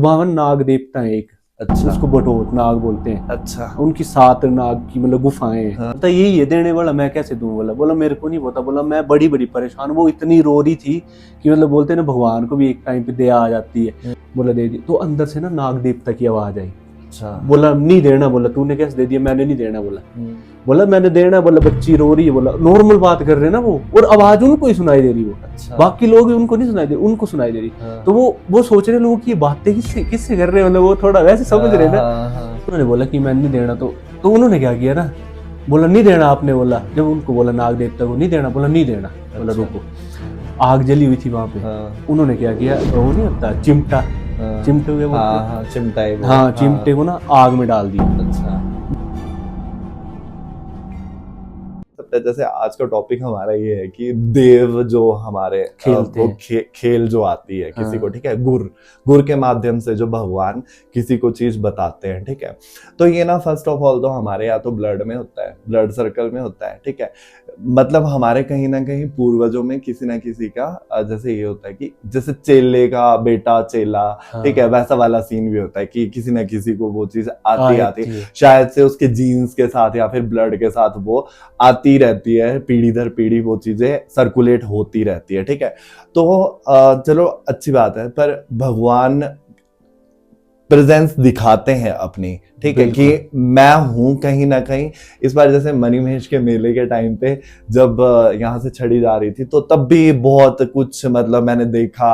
वहाँ नाग देवता है एक, अच्छा उसको बटोत नाग बोलते हैं। अच्छा उनकी 7 नाग की मतलब गुफाएं हैं। हाँ। तो यही है देने वाला, मैं कैसे दूं? बोला मेरे को नहीं पता। बोला मैं बड़ी बड़ी परेशान, वो इतनी रो रही थी कि मतलब बोलते हैं ना भगवान को भी एक टाइम पे दया आ जाती है। बोला दे दी। तो अंदर से ना नाग देवता की आवाज आई। अच्छा बोला नहीं देना। बोला तूने कैसे दे दिया? मैंने नहीं देना। बोला मैंने देना। बोला बच्ची रो रही है। बोला नॉर्मल बात कर रहे हैं ना वो, और आवाज उनको ही सुनाई दे रही वो, अच्छा बाकी लोग उनको नहीं सुनाई दे, उनको सुनाई दे रही। हाँ। तो वो सोच रहे लोग कि ये बातें किससे किससे कर रहे हैं, मतलब वो थोड़ा वैसे समझ रहे हैं ना। हाँ। उन्होंने बोला कि मैंने नहीं देना। तो उन्होंने क्या किया ना, बोला नहीं देना आपने। बोला जब उनको बोला नाग देवता को नहीं देना, बोला नहीं देना। बोला अच्छा। रुको। आग जली हुई थी वहां पे। हाँ उन्होंने क्या किया, वो नहीं होता चिमटा, हाँ चिमटे हुए बोलते हाँ हैं। हाँ, चिमटा ही हाँ चिमटे को ना आग में डाल दिया। अच्छा। जैसे आज का टॉपिक हमारा ये है कि देव जो हमारे खेलते वो हैं। खेल जो आती है किसी को, हाँ। ठीक है, गुर के माध्यम से जो भगवान किसी को चीज बताते हैं, ठीक है। तो ये ना फर्स्ट ऑफ ऑल तो हमारे या तो ब्लड में होता है, ब्लड सर्कल में होता है, ठीक है। मतलब हमारे कहीं ना कहीं पूर्वजों में किसी ना किसी का जैसे ये होता है कि जैसे चेले का बेटा चेला, ठीक है, वैसा वाला सीन भी होता है कि किसी ना किसी को वो चीज आती है। शायद से उसके जीन्स के साथ या फिर ब्लड के साथ वो आती रहती है, पीढ़ी दर पीढ़ी वो चीजें सर्कुलेट होती रहती है, ठीक है। तो चलो अच्छी बात है, पर भगवान प्रेजेंस दिखाते हैं अपनी, ठीक है, कि मैं हूं कहीं ना कहीं। इस बार जैसे मणिमहेश के मेले के टाइम पे जब यहाँ से छड़ी जा रही थी, तो तब भी बहुत कुछ मतलब मैंने देखा,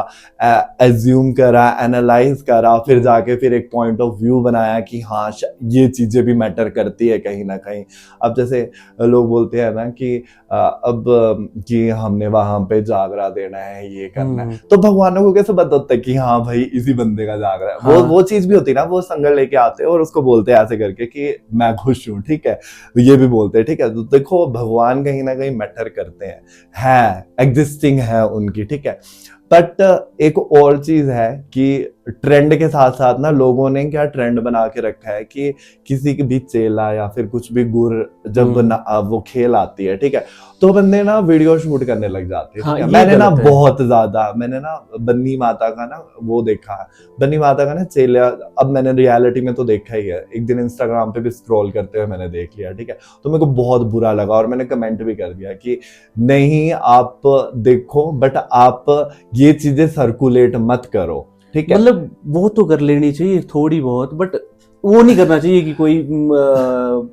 एज्यूम करा, एनालाइज करा, फिर जाके फिर एक पॉइंट ऑफ व्यू बनाया कि हाँ ये चीजें भी मैटर करती है कहीं ना कहीं। अब जैसे लोग बोलते हैं ना कि अब कि हमने वहां पे जागरा देना है, ये करना है, तो भगवानों को कैसे पता होता है कि हाँ भाई इसी बंदे का जागरा है? हाँ। वो चीज भी होती है ना, वो संगल लेके आते हैं और उसको बोलते हैं ऐसे करके कि मैं खुश हूं, ठीक है, ये भी बोलते हैं, ठीक है। तो देखो भगवान कहीं ना कहीं मैटर करते हैं एग्जिस्टिंग है उनकी, ठीक है। बट एक और चीज है कि ट्रेंड के साथ साथ ना लोगों ने क्या ट्रेंड बना के रखा है कि किसी के भी चेला या फिर कुछ भी गुर जब वो खेल आती है, ठीक है, तो बंदे ना वीडियो शूट करने लग जाते हैं। हाँ, ये मैंने ना गलत है। बहुत ज्यादा मैंने ना बन्नी माता का ना वो देखा है, बन्नी माता का ना चेला। अब मैंने रियलिटी में तो देखा ही है, एक दिन इंस्टाग्राम पे भी स्क्रॉल करते हुए मैंने देख लिया, ठीक है। तो मेरे को बहुत बुरा लगा और मैंने कमेंट भी कर दिया कि नहीं आप देखो, बट आप ये चीजें सर्कुलेट मत करो, ठीक है। मतलब वो तो कर लेनी चाहिए थोड़ी बहुत, बट वो नहीं करना चाहिए कि कोई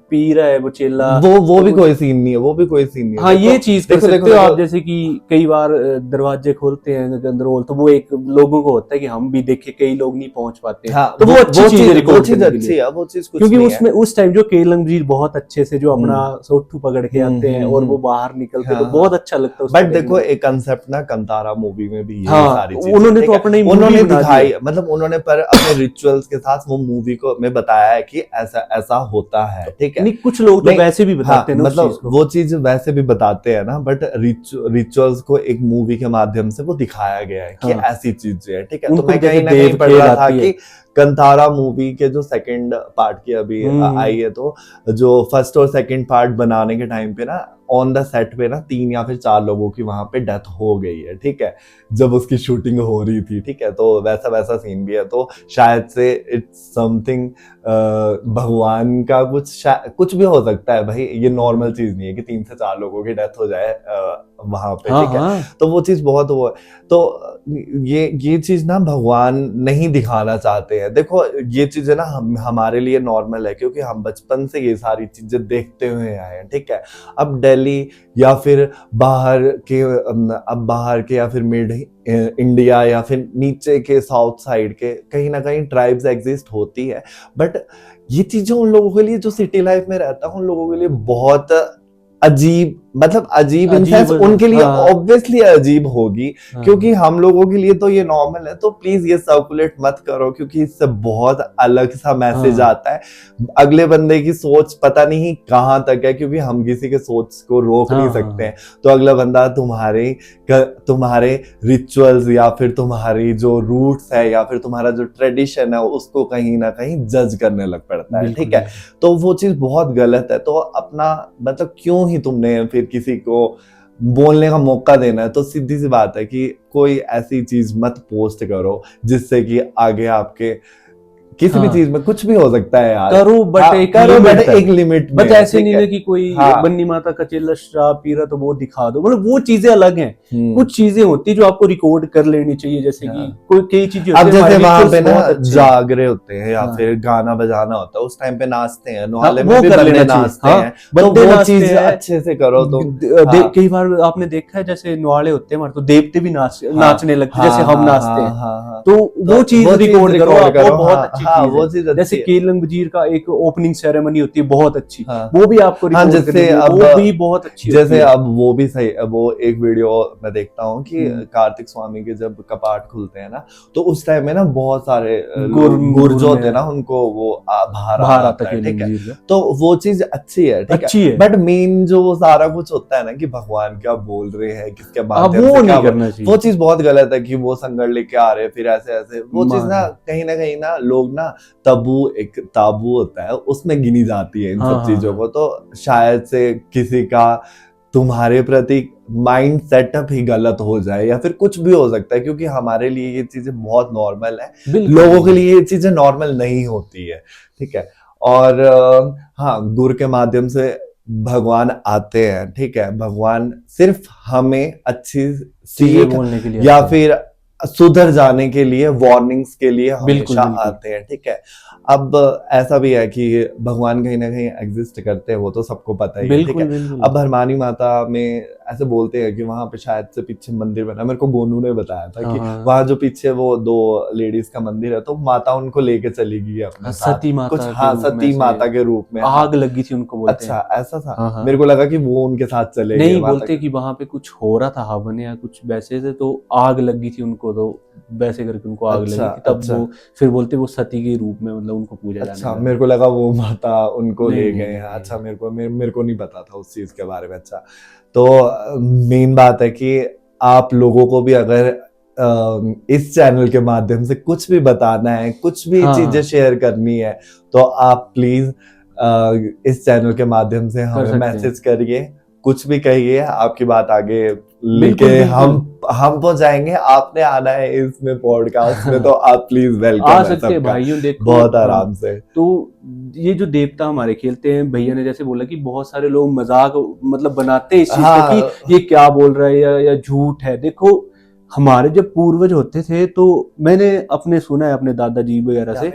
पी रहा है वो चेला। वो भी कोई सीन नहीं है, वो भी कोई सीन नहीं है। हाँ ये चीज कर सकते हो आप, देखो, जैसे कि कई बार दरवाजे खोलते हैं गंदरोल, तो वो एक लोगों को होता है कि हम भी देखे, कई लोग नहीं पहुंच पाते हैं, हाँ, तो वो अच्छी चीज है रिकॉर्ड करने के अच्छी लिए। है, वो चीज कुछ क्योंकि नहीं उसमें उस टाइम जो केलंगजीर बहुत अच्छे से जो अपना सोठू पकड़ के आते हैं और वो बाहर निकलते हैं, तो बहुत अच्छा लगता है। बट देखो एक कंसेप्ट ना कंतारा मूवी में भी यही हाँ, सारी चीजें उन्होंने तो अपने उन्होंने दिखाई, मतलब उन्होंने पर अपने रिचुअल्स के साथ वो मूवी को में बताया है कि ऐसा ऐसा होता है, ठीक है। नहीं कुछ लोग तो वैसे भी बताते हैं ना उस चीज मतलब को। वो चीज वैसे भी बताते हैं ना, बट रिचुअल्स को एक मूवी के माध्यम से वो दिखाया गया है कि ऐसी चीजें है, ठीक है। तो मैं कहीं ना कहीं पढ़ रहा था कि कंतारा मूवी के जो सेकंड पार्ट की अभी आई है, तो जो फर्स्ट और सेकंड पार्ट बनाने के टाइम पे ना ऑन द सेट पे ना 3 या फिर 4 लोगों की वहां पे डेथ हो गई है, ठीक है, जब उसकी शूटिंग हो रही थी, ठीक है। तो वैसा वैसा सीन भी है, तो शायद से इट्स समथिंग भगवान का कुछ भी हो सकता है भाई, ये नॉर्मल चीज नहीं है कि 3 से 4 लोगों की डेथ हो जाए वहां पे, ठीक है। तो वो चीज बहुत वो है। तो ये चीज ना भगवान नहीं दिखाना चाहते हैं। देखो ये चीजें ना हमारे लिए नॉर्मल है, क्योंकि हम बचपन से ये सारी चीजें देखते हुए आए हैं, ठीक है। अब दिल्ली या फिर बाहर के या फिर मिड इंडिया या फिर नीचे के साउथ साइड के कहीं ना कहीं ट्राइब्स एग्जिस्ट होती है, बट ये चीजें उन लोगों के लिए जो सिटी लाइफ में रहता है उन लोगों के लिए बहुत अजीब, मतलब अजीब इन सेंस उनके लिए ऑब्वियसली अजीब होगी, क्योंकि हम लोगों के लिए तो ये नॉर्मल है। तो प्लीज ये सर्कुलेट मत करो, क्योंकि इससे बहुत अलग सा मैसेज आता है। अगले बंदे की सोच पता नहीं कहां तक है, क्योंकि हम किसी के सोच को रोक नहीं सकते हैं। तो अगला बंदा तुम्हारे रिचुअल्स या फिर तुम्हारी जो रूट्स है या फिर तुम्हारा जो ट्रेडिशन है उसको कहीं ना कहीं जज करने लग पड़ता है, ठीक है। तो वो चीज बहुत गलत है। तो अपना मतलब क्यों ही तुमने फिर किसी को बोलने का मौका देना है, तो सीधी सी बात है कि कोई ऐसी चीज मत पोस्ट करो जिससे कि आगे आपके किसी भी हाँ। चीज में कुछ भी हो सकता है यार। करो बट हाँ, एक करो लिमिट बट तक। एक लिमिट में, बट ऐसे ठीक नहीं है? है कि कोई हाँ। बन्नी माता का चेला शराब पी रहा तो वो दिखा दो, मतलब वो चीजें अलग हैं। हम्म। कुछ चीजें होती है जो आपको रिकॉर्ड कर लेनी चाहिए, जैसे कि हाँ। कोई कई चीजें अब होती है, जैसे हमारे वहां पे rituals ना बहुत अच्छे हैं। जागरे होते हैं या हाँ। फिर गाना बजाना होता है, उस टाइम पे नाचते हैं, हाँ, नौहाले वो में भी कर बंदे लेना चाहिए। नाचते हाँ, हैं, तो बंदे वो नाचते चीज हैं। अच्छे से करो तुम। हाँ। कई बार आपने देखा है जैसे नुआले होते हैं हमारे, तो देवते भी हाँ, नाचने लगते हैं, हाँ, जैसे हम हाँ, नाचते हाँ, हैं। हाँ, हाँ। तो तो वो चीज रिकॉर्ड करो आप, वो बहुत हाँ, अच्छी हाँ, चीज वो है। चीज जैसे अच्छी है। केलंग वजीर का एक ओपनिंग सेरेमनी होती है बहुत अच्छी, हाँ। वो भी आपको हाँ, रिकॉर्ड करनी चाहिए, वो भी बहुत अच्छी होती जैसे है। अब वो भी सही, वो एक वीडियो मैं देखता हूँ कि कार्तिक स्वामी के जब कपाट खुलते हैं ना, तो उस टाइम में ना बहुत सारे गुर जो होते हैं ना, उनको वो बाहर बाहर आता आता है, ठीक केलंग है? वजीर का। तो वो चीज अच्छी है, ठीक अच्छी है? है। बट मेन जो वो सारा कुछ होता है ना कि भगवान क्या बोल रहे हैं, किसके माध्यम वो से क्या नहीं करना चाहिए। वो चीज बहुत गलत है कि वो संगड़ लेके आ रहे हैं, फिर ऐसे ऐसे वो चीज ना कहीं ना लोग ना एक ताबू होता है उसमें गिनी जाती है इन सब चीजों को, तो शायद से किसी का तुम्हारे प्रति माइंड सेटअप ही गलत हो जाए या फिर कुछ भी हो सकता है, क्योंकि हमारे लिए ये चीजें बहुत नॉर्मल है, लोगों के लिए ये चीजें नॉर्मल नहीं होती है, ठीक है? और हाँ, गुरु के माध्यम से भगवान आते हैं, ठीक है? भगवान सिर्फ हमें अच्छी चीजें सीख बोलने के लिए या आते हैं। फिर सुधर जाने के लिए, वार्निंग्स के लिए बिल्कुल, हमेशा बिल्कुल। आते हैं, ठीक है? अब ऐसा भी है कि भगवान कहीं ना कहीं एग्जिस्ट करते हैं, वो तो सबको पता ही है, ठीक बिल्कुल है? बिल्कुल। अब हरमानी माता में ऐसे बोलते हैं कि वहां पे शायद से पीछे मंदिर बना, मेरे को गोनू ने बताया था कि हाँ। वहां जो पीछे वो दो लेडीज का मंदिर है, तो माता उनको लेके चली गई अपने साथ, सती माता कुछ के हाँ, रूप में सती से माता के रूप में, हाँ। आग लगी थी उनको बोलते हैं। अच्छा, ऐसा था? हाँ, हाँ। मेरे को लगा कि वो उनके साथ चले गए नहीं, वहां बोलते तक। कि वहां पे कुछ हो रहा था हवन या कुछ वैसे से, तो आग लगी थी उनको, तो वैसे करके उनको आग लगी अच्छा, थी, तब अच्छा। वो फिर बोलते वो सती के रूप में मतलब उनको पूजा जाने अच्छा, लगा। मेरे को लगा वो माता उनको नहीं, ले नहीं, गए नहीं, हैं। नहीं, अच्छा, मेरे को नहीं पता था उस चीज के बारे में। अच्छा, तो मेन बात है कि आप लोगों को भी अगर इस चैनल के माध्यम से कुछ भी बताना है, कुछ भी हाँ, चीजें हाँ। शेयर करनी है, तो आप प्लीज इस चैनल के माध्यम से कर हमें सकते हैं। मैसेज करिए, कुछ भी कहिए, आपकी बात आगे बिल्कुल, लेके बिल्कुल। हम पहुंचाएंगे। आपने आना है इसमें पॉडकास्ट में, तो आप प्लीज वेलकम आ है सकते हैं सबका, भाइयों, देखो। बहुत हाँ, आराम से। तो ये जो देवता हमारे खेलते हैं, भैया ने जैसे बोला कि बहुत सारे लोग मजाक मतलब बनाते हैं इस चीज का हाँ, कि ये क्या बोल रहा है या झूठ है। देखो, हमारे जब पूर्वज होते थे, तो मैंने अपने सुना है अपने दादाजी वगैरह से,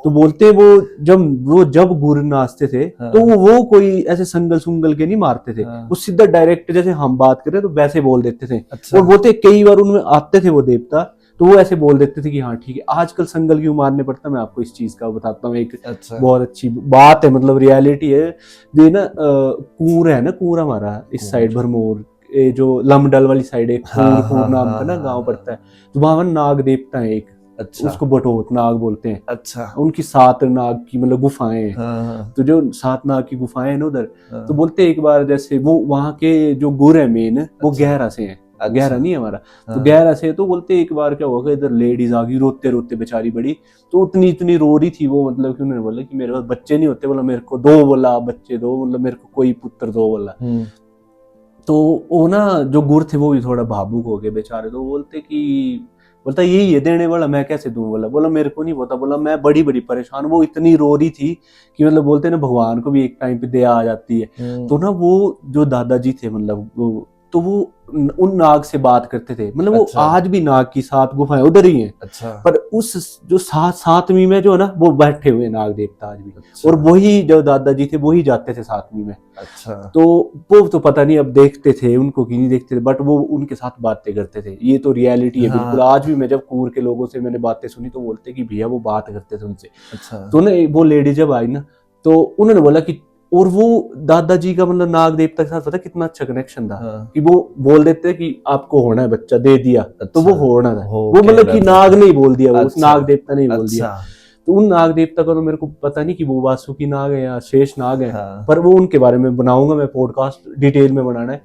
तो बोलते हैं वो जब गुरु नाचते थे, हाँ। तो वो कोई ऐसे संगल सुंगल के नहीं मारते थे, हाँ। वो सीधा डायरेक्ट जैसे हम बात कर रहे तो वैसे बोल देते थे। अच्छा। और बोलते कई बार उनमें आते थे वो देवता, तो वो ऐसे बोल देते थे कि हाँ ठीक है। आजकल संगल क्यों मारने पड़ता, मैं आपको इस चीज का बताता हूँ। एक अच्छा। बहुत अच्छी बात है, मतलब रियलिटी है। ये ना कूर है ना, कूर हमारा इस साइड भरमौर, ये जो लमडल वाली साइड है, हाँ, कूर नाम हाँ, का ना हाँ, गांव हाँ। पड़ता है, तो वहां नाग देवता है एक, अच्छा। उसको बटोत नाग बोलते हैं। अच्छा। उनकी 7 नाग की मतलब गुफाएं हैं। हाँ, हाँ, तो जो 7 नाग की गुफाएं हैं ना उधर, हाँ। तो बोलते हैं एक बार जैसे वो वहां के जो गुर है मेन, वो अच्छा। गहरा से है। अच्छा। गहरा नहीं है हमारा, तो हाँ। गहरा से। तो बोलते एक बार क्या हुआ, इधर लेडीज आ गई रोते रोते बेचारी बड़ी, तो इतनी रो रही थी वो, मतलब कि उन्होंने बोला कि मेरे पास बच्चे नहीं होते, बोला मेरे को 2 बोला बच्चे दो, मतलब मेरे को कोई पुत्र दो बोला। तो वो ना जो गुर थे वो भी थोड़ा भावुक हो गए बेचारे, तो बोलते कि बोलता यही है देने वाला, मैं कैसे दूं, बोला मेरे को नहीं पता, बोला मैं बड़ी बड़ी परेशान। वो इतनी रो रही थी कि मतलब बोलते ना भगवान को भी एक टाइम पे दया आ जाती है। तो ना वो जो दादाजी थे, मतलब तो वो उन नाग से बात करते थे, मतलब वो अच्छा। आज भी नाग की 7 गुफाएं उधर ही हैं। अच्छा। पर उस जो 7वीं में जो है ना, वो बैठे हुए नाग देवता आज भी। अच्छा। और वही जो दादाजी थे वही जाते थे 7वीं में। अच्छा। तो वो तो पता नहीं अब देखते थे उनको कि नहीं देखते थे, बट वो उनके साथ बातें करते थे। ये तो रियलिटी है बिल्कुल। हाँ। आज भी मैं जब कूर के लोगों से मैंने बातें सुनी, तो बोलते कि भैया वो बात करते थे उनसे। अच्छा। तो ना वो लेडी जब आई ना, तो उन्होंने बोला कि, और वो दादाजी का मतलब नाग देवता के साथ पता कितना अच्छा कनेक्शन था। हाँ। कि वो बोल देते कि आपको होना है बच्चा, दे दिया। तो वो होना था, हो वो के मतलब कि रहता नाग था। नहीं बोल दिया, वो उस अच्छा। नाग देवता नहीं बोल दिया। अच्छा। तो उन नाग देवता का तो मेरे को पता नहीं कि वो वासुकी नाग है या शेष नाग है। हाँ। पर वो उनके बारे में बनाऊंगा मैं पॉडकास्ट, डिटेल में बनाना है।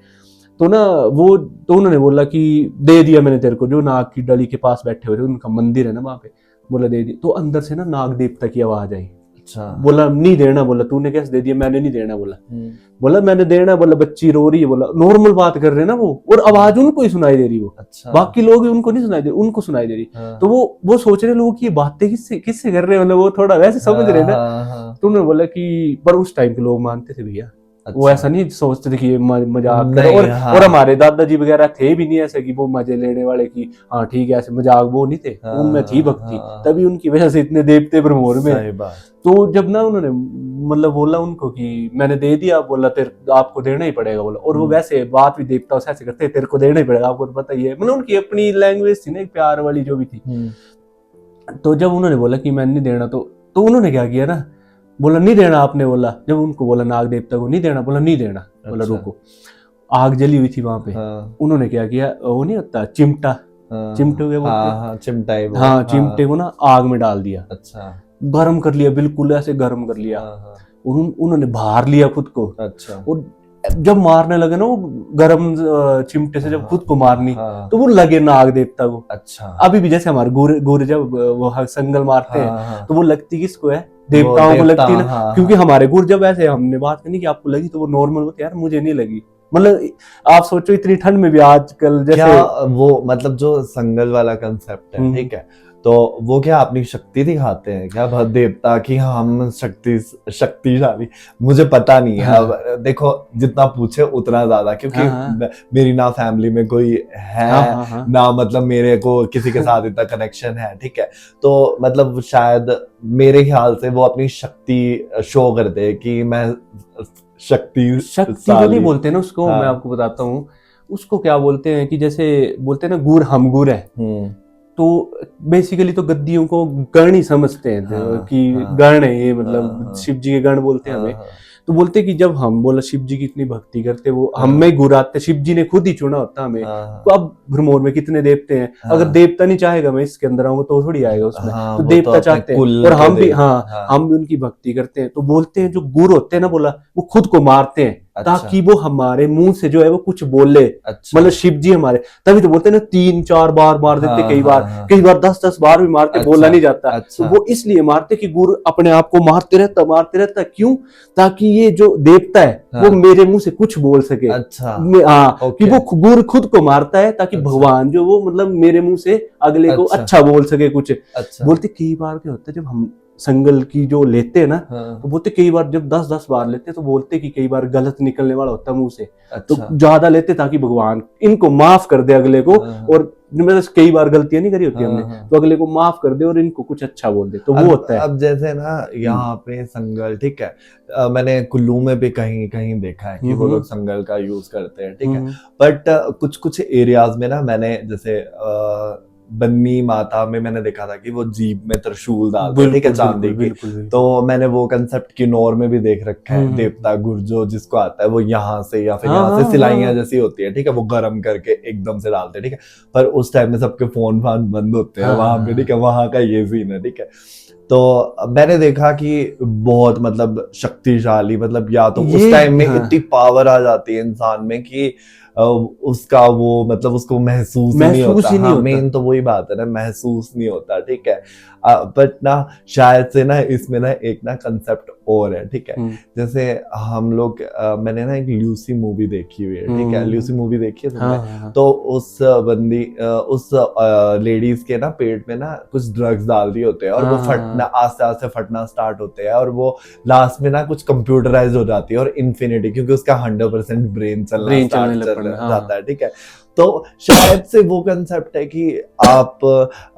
तो ना वो, तो उन्होंने बोला कि दे दिया मैंने तेरे को, जो नाग की डली के पास बैठे हुए थे, उनका मंदिर है ना वहां पे, बोला दे दिया। तो अंदर से ना नाग देवता की आवाज आई अच्छा। बोला नहीं देना, बोला तूने कैसे दे दिया, मैंने नहीं देना, बोला बोला मैंने देना, बोला बच्ची रो रही है, बोला नॉर्मल बात कर रहे हैं ना वो, और आवाज उनको ही सुनाई दे रही वो, अच्छा। बाकी लोग उनको नहीं सुनाई दे, उनको सुनाई दे रही। हाँ। तो वो सोच रहे लोग कि ये बातें किससे किससे कर रहे हैं, मतलब वो थोड़ा वैसे समझ रहे हैं ना। हाँ। तो उन्होंने बोला कि पर उस टाइम के लोग मानते थे भैया, अच्छा। वो ऐसा नहीं सोचते थे कि ये मजाक कर नहीं, और हाँ। और हमारे दादाजी वगैरह थे भी नहीं ऐसे कि वो मजे लेने वाले की हाँ ठीक है ऐसे मजाक, वो नहीं थे, हाँ, उनमें थी भक्ति, हाँ। तभी उनकी वजह से इतने देवते ब्रह्मोर में। सही बात। तो जब ना उन्होंने मतलब बोला उनको कि मैंने दे दिया, बोला तेरे आपको देना ही पड़ेगा, बोला। और वो वैसे बात भी देवता से ऐसे करते, तेरे को देना ही पड़ेगा, आपको तो पता ही है, मतलब उनकी अपनी लैंग्वेज थी ना, एक प्यार वाली जो भी थी। तो जब उन्होंने बोला कि मैंने नहीं देना, तो उन्होंने क्या किया ना, बोला नहीं देना आपने, बोला जब उनको बोला नाग देवता को नहीं देना, बोला नहीं देना, बोला अच्छा। रुको। आग जली हुई थी वहां पे। हाँ। उन्होंने क्या किया, वो नहीं होता चिमटा, हाँ। चिमटे के बोलते हैं, हाँ, चिमटा ही वो। हाँ चिमटे को ना आग में डाल दिया, अच्छा। गर्म कर लिया, बिल्कुल ऐसे गर्म कर लिया। हाँ। उन्होंने बाहर लिया खुद को। अच्छा। और जब मारने लगे ना वो गर्म चिमटे से, जब खुद को मारनी, हाँ। तो वो लगे नाग देवता को। अच्छा। अभी भी जैसे हमारे गुर जब वो संगल मारते हैं, हाँ। तो वो लगती किसको है, देवताओं को लगती है ना। हाँ। क्योंकि हमारे गुर जब ऐसे हमने बात करनी कि आपको लगी, तो वो नॉर्मल होती है, यार मुझे नहीं लगी। मतलब आप सोचो इतनी ठंड में भी आजकल जैसे क्या वो मतलब जो संगल वाला कंसेप्ट है, ठीक है, तो वो क्या अपनी शक्ति दिखाते हैं क्या बहुत देवता की, हम शक्तिशाली, मुझे पता नहीं है। अब देखो जितना पूछे उतना ज्यादा, क्योंकि मेरी ना फैमिली में कोई है ना, मतलब मेरे को किसी के साथ इतना कनेक्शन है, ठीक है। तो मतलब शायद मेरे ख्याल से वो अपनी शक्ति शो करते हैं कि मैं शक्ति तो नहीं बोलते ना उसको। मैं आपको बताता हूँ उसको क्या बोलते हैं, कि जैसे बोलते हैं ना गुर हम गुर है, तो बेसिकली तो गद्दियों को गण ही समझते हैं कि गण है ये, मतलब शिव जी के गण बोलते हैं हमें। तो बोलते कि जब हम बोला शिव जी की इतनी भक्ति करते, वो हम में गुर आते, शिव जी ने खुद ही चुना होता हमें। तो अब भ्रमौर में कितने देवते हैं, अगर देवता नहीं चाहेगा मैं इसके अंदर आऊंगा तो थोड़ी आएगा उसमें। तो देवता चाहते हैं, और हम भी हम भी उनकी भक्ति करते हैं। तो बोलते हैं जो गुर होते हैं ना, बोला वो खुद को मारते हैं ताकि वो हमारे मुंह से जो है वो कुछ बोले। मतलब शिव जी हमारे, तभी तो बोलते हैं ना 3-4 बार मार देते, कई बार 10-10 बार भी मारते, बोला नहीं जाता। तो वो इसलिए मारते कि गुरु अपने आप को मारते रहता। क्यों? ताकि ये जो देवता है वो मेरे मुंह से कुछ बोल सके। कि वो गुरु खुद को मारता है ताकि भगवान जो वो मतलब मेरे मुंह से अगले को अच्छा बोल सके कुछ। बोलते कई बार क्या होता है जब हम संगल की जो लेते हैं ना, तो बोलते कई बार जब 10-10 बार लेते हैं, तो बोलते कि कई बार गलत निकलने वाला होता है मुंह से। तो ज्यादा लेते ताकि भगवान इनको माफ कर दे अगले को, और मतलब कई बार गलतियां नहीं करी होती हमने, तो अगले को माफ कर दे और इनको कुछ अच्छा बोल दे, तो वो होता है। अब जैसे ना यहाँ पे संगल, ठीक है, मैंने कुल्लू में भी कहीं कहीं देखा है कि वो लोग संगल का यूज करते हैं, ठीक है। बट कुछ एरियाज में ना मैंने जैसे बन्नी माता में मैंने देखा था कि वो जीभ में त्रिशूल डालते हैं, ठीक है, चांदी की। तो मैंने वो कंसेप्ट किन्नौर में भी देख रखा है, देवता गुर्जो जिसको आता है वो यहाँ से या फिर यहाँ से सिलाइयां जैसी होती है, ठीक है, वो गर्म करके एकदम से डालते हैं, ठीक है। पर उस टाइम में सबके फोन फान बंद होते हैं वहां पे, ठीक है, वहां का ये सीन है, ठीक है। तो मैंने देखा कि बहुत मतलब शक्तिशाली, मतलब या तो उस टाइम में इतनी पावर आ जाती है इंसान में कि उसका वो मतलब उसको महसूस नहीं होता। मेन तो वही बात है ना, महसूस नहीं होता, ठीक है। बट ना शायद से ना इसमें ना एक ना कंसेप्ट और है, ठीक है। जैसे हम लोग मैंने ना एक ल्यूसी मूवी देखी हुई है, ठीक है, ल्यूसी मूवी देखी है तुमने? तो उस बंदी उस लेडीज के ना पेट में ना कुछ ड्रग्स डाल दिए होते हैं, और वो फटना आस्ते आस्ते फटना स्टार्ट होते हैं, और वो लास्ट में ना कुछ कंप्यूटराइज हो जाती है, और इन्फिनिटी, क्योंकि उसका 100% ब्रेन चलना स्टार्ट जाता है, ठीक है। तो शायद से वो कंसेप्ट है कि आप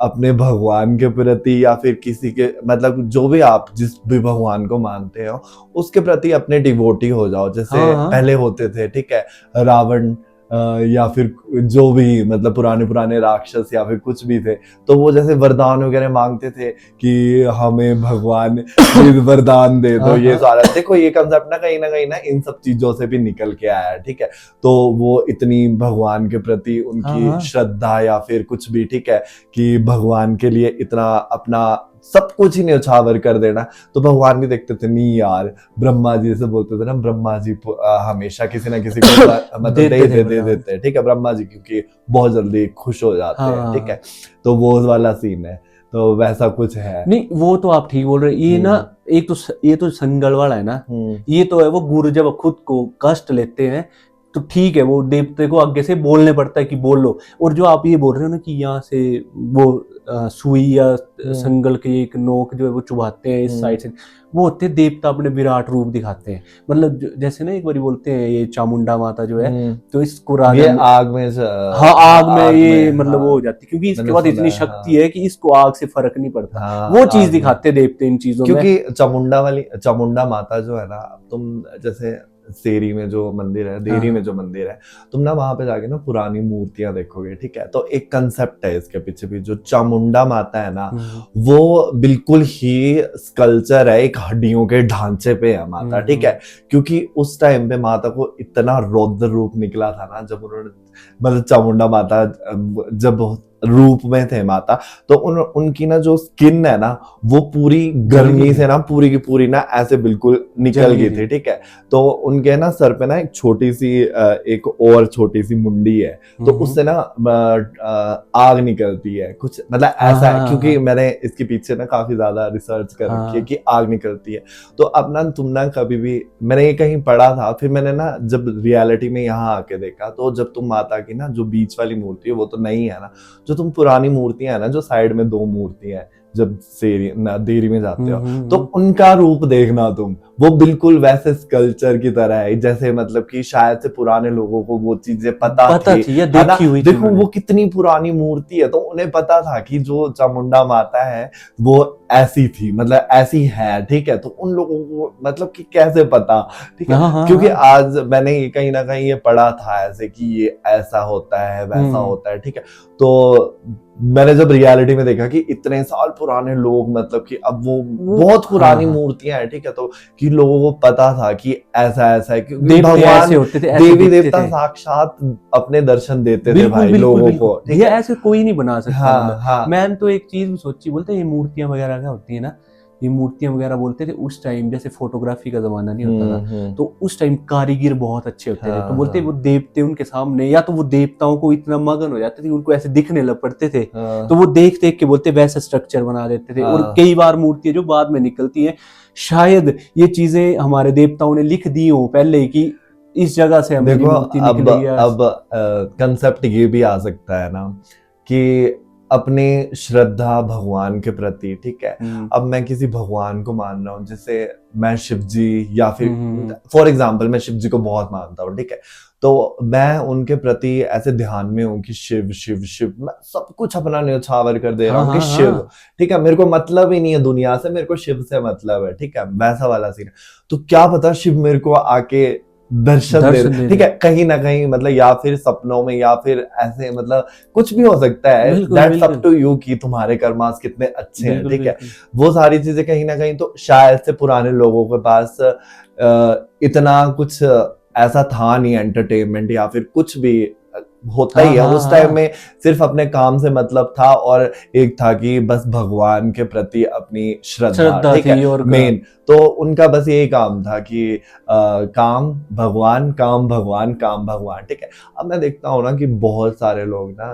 अपने भगवान के प्रति या फिर किसी के मतलब जो भी आप जिस भी भगवान को मानते हो उसके प्रति अपने डिवोटी हो जाओ, जैसे पहले होते थे, ठीक है, रावण या फिर जो भी मतलब पुराने राक्षस या फिर कुछ भी थे, तो वो जैसे वरदान वगैरह मांगते थे कि हमें भगवान वरदान दे दो। ये सारा देखो ये कंसेप्ट ना कहीं ना इन सब चीजों से भी निकल के आया है, ठीक है। तो वो इतनी भगवान के प्रति उनकी श्रद्धा या फिर कुछ भी, ठीक है, कि भगवान के लिए इतना अपना सब कुछ ही न्यौछावर कर देना। तो भगवान भी देखते थे नहीं यार, ब्रह्मा जी से बोलते थे ना, ब्रह्मा जी हमेशा किसी ना किसी को मतलब दे देते, ठीक है, ब्रह्मा जी क्योंकि बहुत जल्दी खुश हो जाते हैं, ठीक है। तो वो वाला सीन है, तो वैसा कुछ है। नहीं वो तो आप ठीक बोल रहे हैं। ये ना एक तो ये तो संगड़वाड़ा है ना, ये तो है वो गुरु जब खुद को कष्ट लेते हैं तो ठीक है, वो देवते को आगे से बोलने पड़ता है कि बोलो। और जो आप ये बोल रहे हो ना कि यहाँ से वो सुई या संगल के एक नोक जो है वो चुभाते हैं इस साइड से, वो होते हैं देवता अपने विराट रूप दिखाते हैं। मतलब जैसे ना एक बार बोलते हैं ये चामुंडा माता जो है, तो इसको राजा ये आग में हाँ आग में ये मतलब वो हो जाती है, क्योंकि इसके बाद इतनी शक्ति है कि इसको आग से फर्क नहीं पड़ता। वो चीज दिखाते देवते इन चीजों में, क्योंकि चामुंडा माता जो है ना, तुम जैसे सेरी में जो मंदिर है, देरी में जो मंदिर है, तुम ना वहां पे जाके ना पुरानी मूर्तियां देखोगे, ठीक है, तो एक कंसेप्ट है इसके पीछे भी। जो चामुंडा माता है ना, वो बिल्कुल ही स्कल्पचर है, एक हड्डियों के ढांचे पे है माता, ठीक है, क्योंकि उस टाइम पे माता को इतना रौद्र रूप निकला था ना, जब उन्होंने मतलब चामुंडा माता जब रूप में थे माता, तो उनकी ना जो स्किन है ना, वो पूरी गर्मी से ना पूरी की पूरी ना ऐसे बिल्कुल निकल गई थी, ठीक है। तो उनके ना सर पे ना एक छोटी सी एक और छोटी सी मुंडी है, तो उससे ना आग निकलती है कुछ, मतलब ऐसा है, क्योंकि मैंने इसके पीछे ना काफी ज्यादा रिसर्च कर रखी है कि आग निकलती है। तो अब ना तुम ना कभी भी, मैंने ये कहीं पढ़ा था, फिर मैंने ना जब रियलिटी में यहाँ आके देखा, तो जब तुम माता की ना जो बीच वाली मूर्ति है वो तो नहीं है ना, जो तुम पुरानी मूर्तियां है ना, जो साइड में 2 मूर्तियां हैं, जब देरी में जाते हो तो उनका रूप देखना तुम, वो बिल्कुल वैसे स्कल्पचर की तरह है, जैसे मतलब कि शायद से पुराने लोगों को वो चीजें पता थी या देखी हुई। देखो वो कितनी पुरानी मूर्ति है, तो उन्हें पता था कि जो चामुंडा माता है वो ऐसी थी, मतलब ऐसी है, ठीक है। तो उन लोगों को मतलब कि कैसे पता, ठीक है, क्योंकि आज मैंने कहीं ना कहीं ये पढ़ा था ऐसे कि ये ऐसा होता है वैसा होता है, ठीक है। तो मैंने जब रियलिटी में देखा कि इतने साल पुराने लोग, मतलब कि अब वो बहुत पुरानी मूर्तियां हैं, ठीक है, तो कि लोगों को पता था कि ऐसा ऐसा है, क्योंकि भगवान देवी देवता साक्षात अपने दर्शन देते थे भाई लोगों को, ये ऐसे कोई नहीं बना सकता। मैंने तो एक चीज भी सोची, बोलते हैं ये मूर्तियां वगैरह क्या होती है ना, ये मूर्तियां वगैरह बोलते थे उस टाइम, जैसे फोटोग्राफी का जमाना नहीं होता था, तो उस टाइम कारीगर बहुत अच्छे होते थे, तो बोलते वो देवते उनके सामने, या तो वो देवताओं को इतना मगन हो जाते थे, उनको ऐसे दिखने लग पड़ते थे, तो वो देख देख के बोलते वैसा स्ट्रक्चर बना देते थे। और कई बार मूर्तियां जो बाद में निकलती हैं, शायद ये चीजें हमारे देवताओं ने लिख दी हो पहले कि इस जगह से हमारी मूर्ति निकली है। अब कंसेप्ट ये भी आ सकता है ना कि अपने श्रद्धा भगवान के प्रति, ठीक है, अब मैं किसी भगवान को मान रहा हूँ, जैसे मैं शिव जी, या फिर फॉर एग्जांपल मैं शिव जी को बहुत मानता हूँ, ठीक है, तो मैं उनके प्रति ऐसे ध्यान में हूँ कि शिव शिव शिव, मैं सब कुछ अपना न्यौछावर कर दे रहा हूँ कि शिव, ठीक है, मेरे को मतलब ही नहीं है दुनिया से, मेरे को शिव से मतलब है, ठीक है, वैसा वाला सीन। तो क्या पता शिव मेरे को आके दर्शन दे, ठीक है, कहीं ना कहीं, मतलब या फिर सपनों में, या फिर ऐसे, मतलब कुछ भी हो सकता है, दैट्स अप टू यू कि तुम्हारे कर्मास कितने अच्छे हैं, ठीक है, वो सारी चीजें कहीं ना कहीं। तो शायद से पुराने लोगों के पास इतना कुछ ऐसा था नहीं, एंटरटेनमेंट या फिर कुछ भी होता ही है उस टाइम में, सिर्फ अपने काम से मतलब था, और एक था कि बस भगवान के प्रति अपनी श्रद्धा, ठीक है, और मेन तो उनका बस यही काम था कि काम भगवान, काम भगवान, काम भगवान, ठीक है। अब मैं देखता हूँ ना कि बहुत सारे लोग ना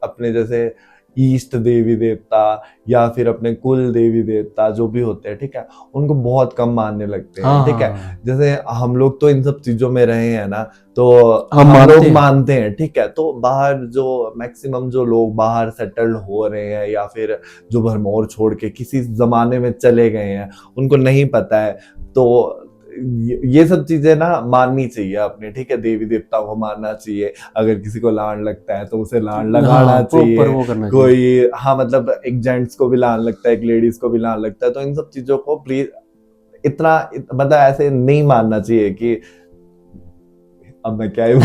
अपने जैसे ईष्ट देवी देवता या फिर अपने कुल देवी देवता जो भी होते हैं, ठीक है, उनको बहुत कम मानने लगते हैं, ठीक है। जैसे हम लोग तो इन सब चीजों में रहे हैं ना, तो हम लोग मानते हैं, ठीक है। तो बाहर जो मैक्सिमम जो लोग बाहर सेटल्ड हो रहे हैं, या फिर जो भरमौर छोड़ के किसी जमाने में चले गए हैं, उनको नहीं पता है, तो ये सब चीजें ना माननी चाहिए अपने, ठीक है, देवी देवताओं को मानना चाहिए। अगर किसी को लान लगता है तो उसे लान लगाना चाहिए, कोई मतलब एक जेंट्स को भी लान लगता है, एक लेडीज को भी लान लगता है, तो इन सब चीजों को प्लीज इतना मतलब ऐसे नहीं मानना चाहिए कि अब मैं क्या ही अब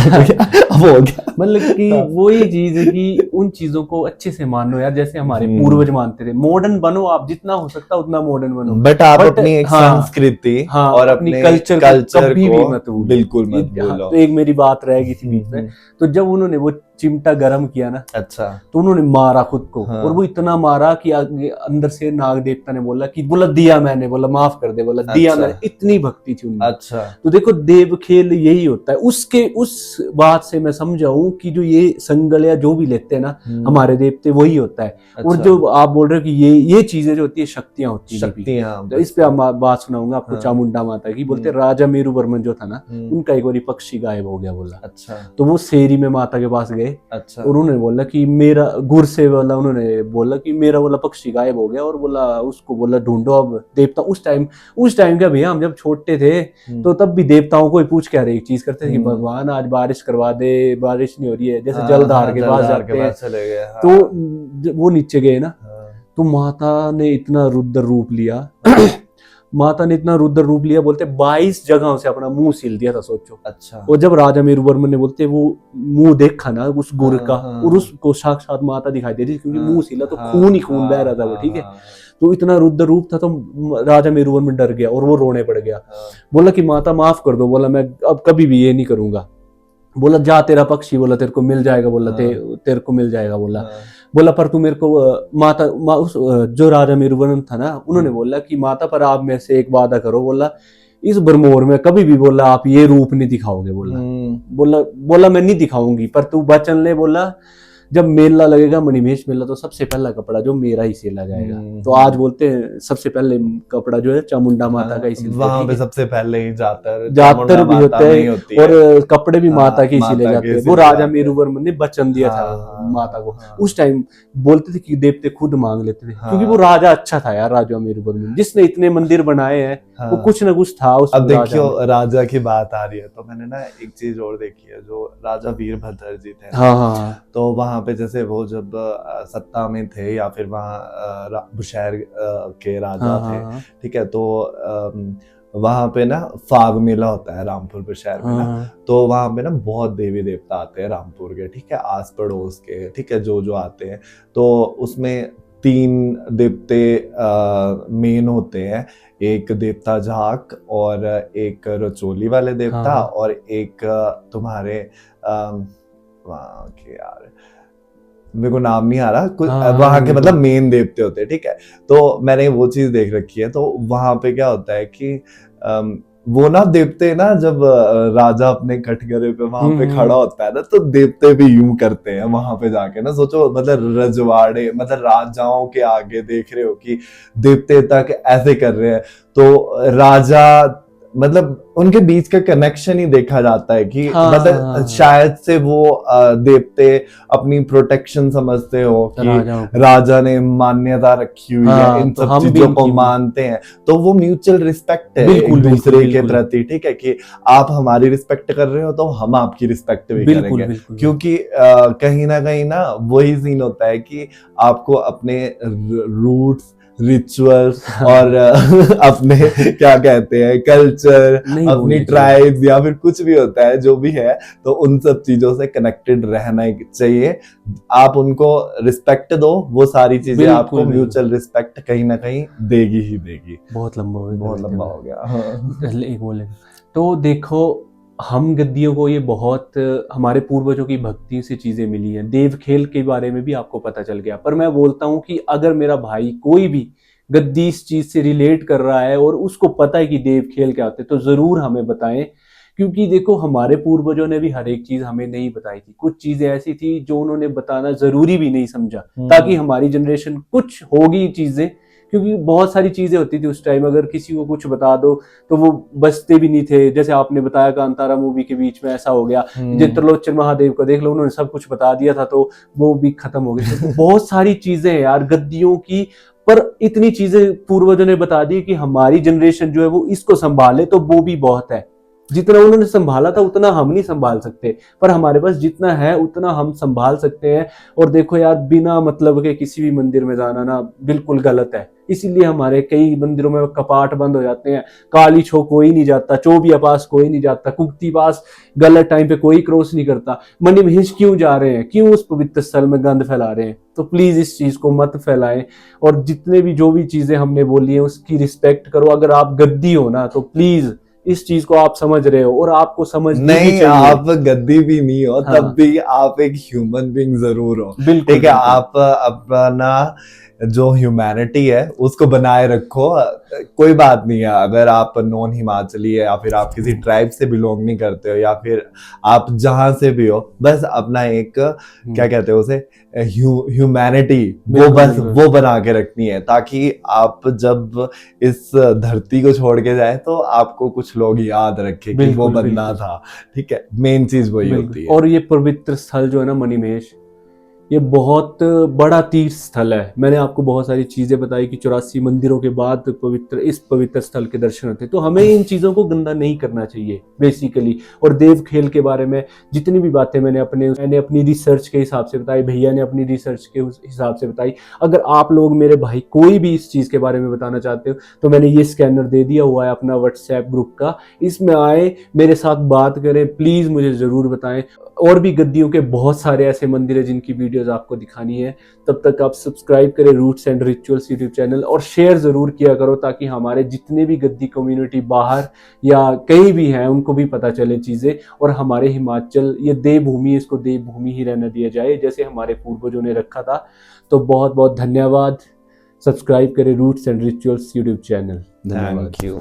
हो गया। मतलब कि वो ही चीज है कि उन चीजों को अच्छे से मानो यार, जैसे हमारे पूर्वज मानते थे। मॉडर्न बनो आप, जितना हो सकता उतना मॉडर्न बनो, बट आप अपनी एक संस्कृति और अपने कल्चर कभी भी मत भूलो, बिल्कुल मत भूलो। तो एक मेरी बात रह गई थी बीच में, तो जब उन्होंने वो चिमटा गर्म किया ना, अच्छा, तो उन्होंने मारा खुद को। हाँ। और वो इतना मारा कि अंदर से नाग देवता ने बोला दिया मैंने, बोला माफ कर दे, बोला दिया अच्छा। मैंने। इतनी भक्ति थी उनमें। अच्छा, तो देखो देव खेल यही होता है। उस बात से मैं समझाऊं कि जो ये संगल या जो भी लेते हैं ना हमारे देवते, वही होता है। और अच्छा। जो आप बोल रहे हो कि ये चीजें जो होती है शक्तियां होती है, शक्तियां, तो इस पे आप बात सुनाऊंगा आपको हाँ। चामुंडा माता की। बोलते राजा मेरुवर्मन जो था ना, उनका एक बार पक्षी गायब हो गया, बोला। अच्छा, तो वो सेरी में माता के पास गए, अच्छा, और उन्होंने बोला कि मेरा गुर से बोला, उन्होंने बोला कि मेरा बोला पक्षी गायब हो गया, और बोला उसको बोला ढूंढो अब देवता। उस टाइम क्या भैया, हम जब छोटे थे तो तब भी देवताओं को ही पूछ के हर एक चीज करते थे कि भगवान आज बारिश करवा दे, बारिश नहीं हो रही है। जैसे जलधार के पास जाते हैं, चले गए, हाँ। तो वो नीचे गए ना, तो माता ने इतना रुद्र रूप लिया माता ने इतना रुद्र रूप लिया, बोलते 22 जगहों से अपना मुंह सील दिया था, सोचो। अच्छा। और जब राजा मेरुवर्मन ने बोलते वो मुंह देखा ना उस गुर का, और उसको साक्षात माता दिखाई दे रही, क्योंकि मुंह सीला तो खून ही खून बह रहा था वो, ठीक है। तो इतना रुद्र रूप था, तो राजा मेरुवर्मन डर गया और वो रोने पड़ गया। बोला कि माता माफ कर दो, बोला मैं अब कभी भी ये नहीं करूंगा। बोला जा तेरा पक्षी, बोला तेरे को मिल जाएगा, बोला तेरे को मिल जाएगा, बोला पर तू मेरे को माता उस जो राजा मेरुवर्मन था ना, उन्होंने बोला कि माता पर आप मेरे से एक वादा करो, बोला इस भरमौर में कभी भी, बोला आप ये रूप नहीं दिखाओगे, बोला मैं नहीं दिखाऊंगी, पर तू वचन ले, बोला जब मेला लगेगा मणिमहेश मेला, तो सबसे पहला कपड़ा जो मेरा ही सिला जाएगा। तो आज बोलते हैं सबसे पहले कपड़ा जो है चामुंडा माता का ही सिलते हैं, वहां पे सबसे पहले ही जातर भी होते हैं, और कपड़े भी माता के ही सिले जाते हैं। वो राजा मेरुवर्मन ने वचन दिया था माता को। उस टाइम बोलते थे कि देवते खुद मांग लेते थे, क्योंकि वो राजा अच्छा था यार, राजा मेरुवर्मन जिसने इतने मंदिर बनाए हैं, वो कुछ ना कुछ था उस। अब देखियो राजा की बात आ रही है, तो मैंने ना एक चीज और देखी है, जो राजा वीरभद्र जी थे। हाँ। तो वहां पे जैसे वो जब सत्ता में थे, या फिर वहाँ बुशहर के राजा थे, ठीक है। तो वहां पे ना फाग मेला होता है रामपुर बुशहर में ना, तो वहां पे ना बहुत देवी देवता आते हैं रामपुर के, ठीक है, आस पड़ोस के, ठीक है, जो आते हैं। तो उसमें 3 देवते मेन होते हैं, एक देवता झाक, और एक रचोली वाले देवता, और एक तुम्हारे वहाँ के, यार मेरे को नाम नहीं आ रहा कुछ, वहां के मतलब मेन देवते होते हैं, ठीक है। तो मैंने वो चीज देख रखी है। तो वहां पे क्या होता है कि वो ना देवते ना, जब राजा अपने कटघरे पे वहां पे खड़ा होता है ना, तो देवते भी यूं करते हैं वहां पे जाके ना। सोचो मतलब रजवाड़े, मतलब राजाओं के आगे देख रहे हो कि देवते तक ऐसे कर रहे हैं, तो राजा मतलब उनके बीच का कनेक्शन ही देखा जाता है कि मतलब शायद से वो देवते अपनी प्रोटेक्शन समझते हो कि राजा ने मान्यता रखी हुई है, इन सब चीजों को मानते हैं, तो वो म्यूचुअल रिस्पेक्ट है एक दूसरे के प्रति, ठीक है, कि आप हमारी रिस्पेक्ट कर रहे हो तो हम आपकी रिस्पेक्ट भी करेंगे। क्योंकि कहीं ना वही सीन होता है कि आपको अपने रूट्स, रिचुअल्स और अपने क्या कहते हैं कल्चर, अपनी ट्राइब्स, या फिर कुछ भी होता है जो भी है, तो उन सब चीजों से कनेक्टेड रहना चाहिए। आप उनको रिस्पेक्ट दो, वो सारी चीजें आपको म्यूचुअल रिस्पेक्ट कहीं ना कहीं देगी ही देगी। बहुत लंबा हो गया। एक बोले तो देखो, हम गद्दियों को ये बहुत हमारे पूर्वजों की भक्ति से चीजें मिली हैं। देव खेल के बारे में भी आपको पता चल गया। पर मैं बोलता हूं कि अगर मेरा भाई कोई भी गद्दी इस चीज से रिलेट कर रहा है और उसको पता है कि देव खेल क्या होते हैं, तो जरूर हमें बताएं। क्योंकि देखो हमारे पूर्वजों ने भी हर एक चीज हमें नहीं बताई थी। कुछ चीजें ऐसी थी जो उन्होंने बताना जरूरी भी नहीं समझा, ताकि हमारी जनरेशन कुछ होगी चीजें, क्योंकि बहुत सारी चीजें होती थी उस टाइम। अगर किसी को कुछ बता दो तो वो बचते भी नहीं थे। जैसे आपने बताया कांतारा मूवी के बीच में ऐसा हो गया, त्रिलोचन महादेव को देख लो, उन्होंने सब कुछ बता दिया था तो वो भी खत्म हो गए। तो बहुत सारी चीजें यार गद्दियों की, पर इतनी चीजें पूर्वजों ने बता दी कि हमारी जनरेशन जो है वो इसको संभाले तो वो भी बहुत है। जितना उन्होंने संभाला था उतना हम नहीं संभाल सकते, पर हमारे पास जितना है उतना हम संभाल सकते हैं। और देखो यार, बिना मतलब के किसी भी मंदिर में जाना ना बिल्कुल गलत है। इसीलिए हमारे कई मंदिरों में कपाट बंद हो जाते हैं। काली छो कोई नहीं जाता, चौबिया पास कोई नहीं जाता, कुक्ति पास गलत टाइम पे कोई क्रॉस नहीं करता। मणिमहेश क्यों जा रहे हैं? क्यों उस पवित्र स्थल में गंद फैला रहे हैं? तो प्लीज इस चीज को मत फैलाएं। और जितने भी जो भी चीजें हमने बोली है उसकी रिस्पेक्ट करो। अगर आप गद्दी हो ना तो प्लीज इस चीज को आप समझ रहे हो और आपको समझ नहीं, आप गद्दी भी नहीं हो, हाँ, तब भी आप एक ह्यूमन बीइंग जरूर हो। बिल्कुल, ठीक है, आप अपना जो ह्यूमैनिटी है उसको बनाए रखो। कोई बात नहीं है अगर आप नॉन हिमाचली है या फिर आप किसी ट्राइब से बिलोंग नहीं करते हो या फिर आप जहां से भी हो, बस अपना एक क्या कहते हो उसे, ह्यूमैनिटी, वो बस वो बना के रखनी है, ताकि आप जब इस धरती को छोड़ के जाए तो आपको कुछ लोग याद रखे कि वो बंदा था। ठीक है, मेन चीज वही होती है। और ये पवित्र स्थल जो है ना मणिमहेश, ये बहुत बड़ा तीर्थ स्थल है। मैंने आपको बहुत सारी चीजें बताई कि 84 मंदिरों के बाद इस पवित्र स्थल के दर्शन होते, तो हमें इन चीजों को गंदा नहीं करना चाहिए बेसिकली। और देव खेल के बारे में जितनी भी बातें मैंने अपनी रिसर्च के हिसाब से बताई, भैया ने अपनी रिसर्च के हिसाब से बताई। अगर आप लोग मेरे भाई कोई भी इस चीज के बारे में बताना चाहते हो तो मैंने ये स्कैनर दे दिया हुआ है अपना व्हाट्सएप ग्रुप का, इसमें आए, मेरे साथ बात करें, प्लीज मुझे जरूर बताएं। और भी गद्दियों के बहुत सारे ऐसे मंदिर है जिनकी वीडियोस आपको दिखानी है। तब तक आप सब्सक्राइब करें roots and rituals YouTube channel और शेयर जरूर किया करो, ताकि हमारे जितने भी गद्दी कम्युनिटी बाहर या कहीं भी हैं उनको भी पता चले चीजें। और हमारे हिमाचल ये देवभूमि, इसको देवभूमि ही रहने दिया जाए जैसे हमारे पूर्वजों ने रखा था। तो बहुत बहुत धन्यवाद। सब्सक्राइब करें roots and rituals YouTube channel. धन्यवाद। Thank you.